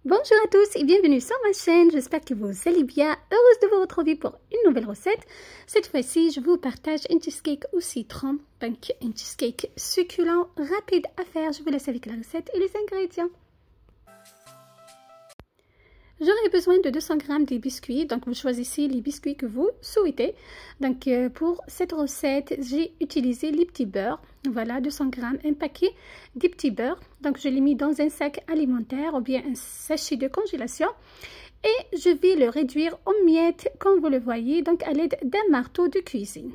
Bonjour à tous et bienvenue sur ma chaîne, j'espère que vous allez bien, heureuse de vous retrouver pour une nouvelle recette. Cette fois-ci, je vous partage un cheesecake au citron, donc un cheesecake succulent, rapide à faire. Je vous laisse avec la recette et les ingrédients. J'aurai besoin de 200 g de biscuits, donc vous choisissez les biscuits que vous souhaitez. Donc pour cette recette, j'ai utilisé les petits beurres. Voilà, 200 g, un paquet de petits beurres. Donc je l'ai mis dans un sac alimentaire ou bien un sachet de congélation. Et je vais le réduire en miettes, comme vous le voyez, donc à l'aide d'un marteau de cuisine.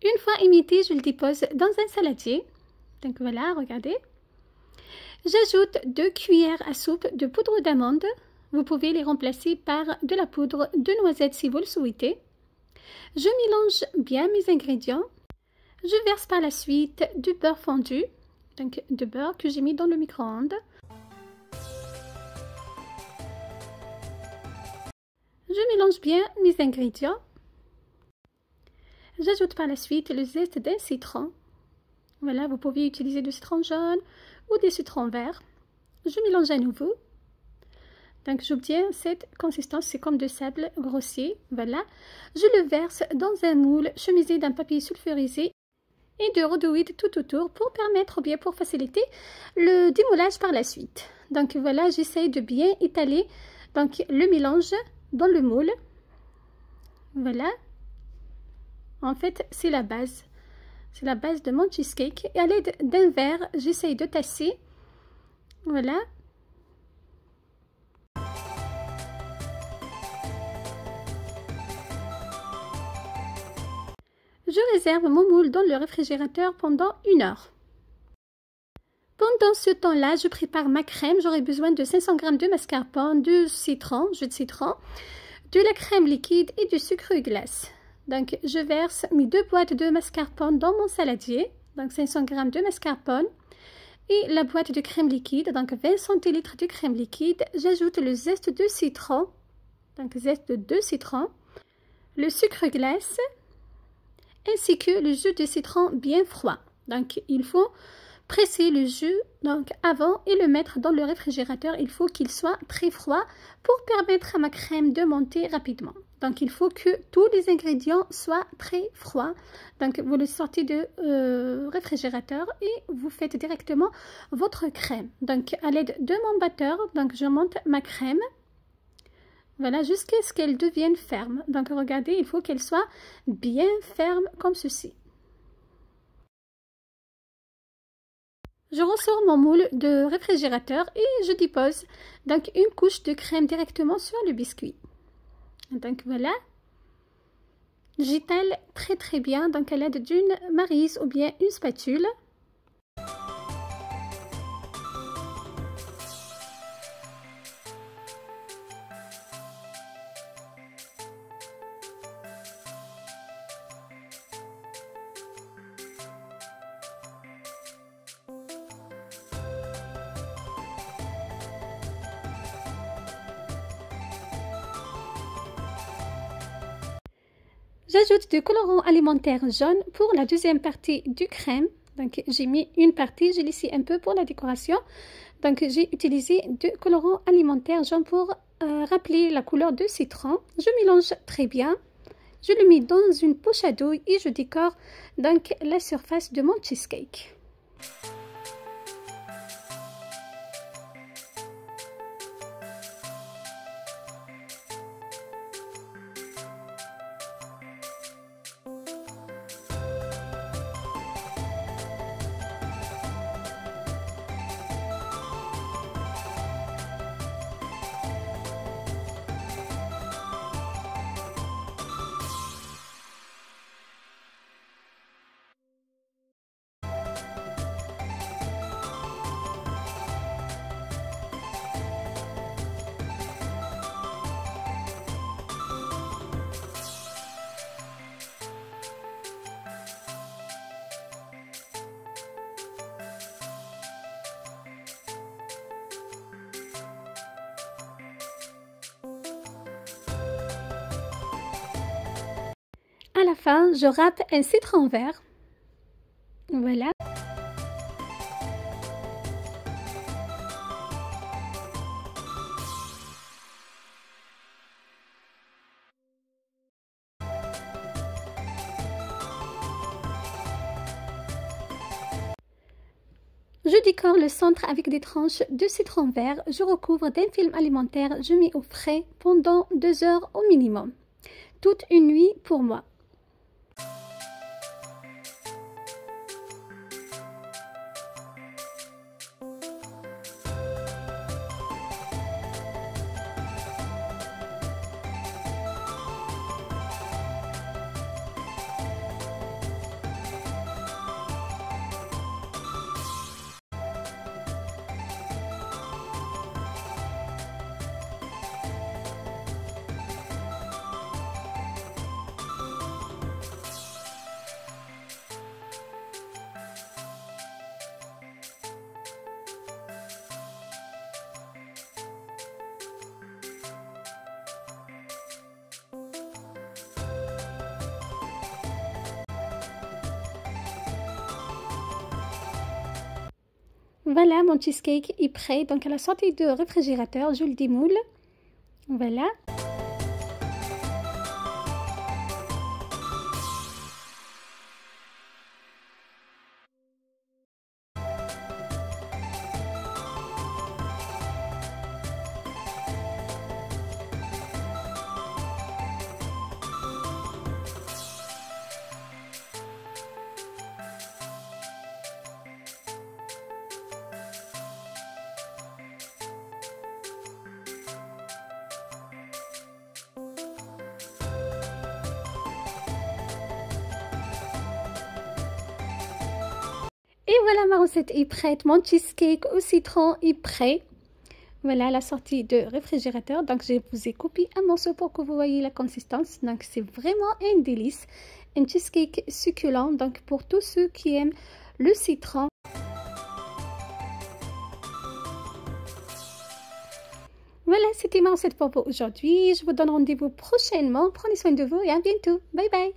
Une fois émietté, je le dépose dans un saladier. Donc voilà, regardez. J'ajoute 2 cuillères à soupe de poudre d'amande. Vous pouvez les remplacer par de la poudre de noisette si vous le souhaitez. Je mélange bien mes ingrédients. Je verse par la suite du beurre fondu, donc de beurre que j'ai mis dans le micro-ondes. Je mélange bien mes ingrédients. J'ajoute par la suite le zeste d'un citron. Voilà, vous pouvez utiliser du citron jaune ou des citrons verts. Je mélange à nouveau. Donc, j'obtiens cette consistance, c'est comme de sable grossier. Voilà. Je le verse dans un moule chemisé d'un papier sulfurisé et de rhodoïde tout autour pour permettre ou bien pour faciliter le démoulage par la suite. Donc, voilà, j'essaye de bien étaler donc, le mélange dans le moule. Voilà. En fait, c'est la base. C'est la base de mon cheesecake. Et à l'aide d'un verre, j'essaye de tasser. Voilà. Je réserve mon moule dans le réfrigérateur pendant 1 heure. Pendant ce temps-là, je prépare ma crème. J'aurai besoin de 500 g de mascarpone, de citron, jus de citron, de la crème liquide et du sucre glace. Donc, je verse mes 2 boîtes de mascarpone dans mon saladier. Donc, 500 g de mascarpone. Et la boîte de crème liquide, donc 20 centilitres de crème liquide. J'ajoute le zeste de citron. Donc, zeste de 2 citrons. Le sucre glace. Ainsi que le jus de citron bien froid. Donc, il faut presser le jus donc avant et le mettre dans le réfrigérateur. Il faut qu'il soit très froid pour permettre à ma crème de monter rapidement. Donc, il faut que tous les ingrédients soient très froids. Donc, vous le sortez du réfrigérateur et vous faites directement votre crème. Donc, à l'aide de mon batteur, donc je monte ma crème. Voilà, jusqu'à ce qu'elle devienne ferme. Donc, regardez, il faut qu'elle soit bien ferme comme ceci. Je ressors mon moule de réfrigérateur et je dépose donc une couche de crème directement sur le biscuit. Donc voilà, j'étale très bien donc à l'aide d'une maryse ou bien une spatule. J'ajoute du colorant alimentaire jaune pour la deuxième partie du crème. Donc, j'ai mis une partie, j'ai laissé un peu pour la décoration. Donc, j'ai utilisé du colorant alimentaire jaune pour rappeler la couleur de citron. Je mélange très bien. Je le mets dans une poche à douille et je décore donc la surface de mon cheesecake. À la fin, je râpe un citron vert. Voilà. Je décore le centre avec des tranches de citron vert. Je recouvre d'un film alimentaire. Je mets au frais pendant 2 heures au minimum. Toute une nuit pour moi. Voilà, mon cheesecake est prêt. Donc, à la sortie du réfrigérateur, je le démoule. Voilà. Et voilà, ma recette est prête. Mon cheesecake au citron est prêt. Voilà la sortie de réfrigérateur. Donc, je vous ai coupé un morceau pour que vous voyez la consistance. Donc, c'est vraiment un délice. Un cheesecake succulent. Donc, pour tous ceux qui aiment le citron. Voilà, c'était ma recette pour vous aujourd'hui. Je vous donne rendez-vous prochainement. Prenez soin de vous et à bientôt. Bye bye.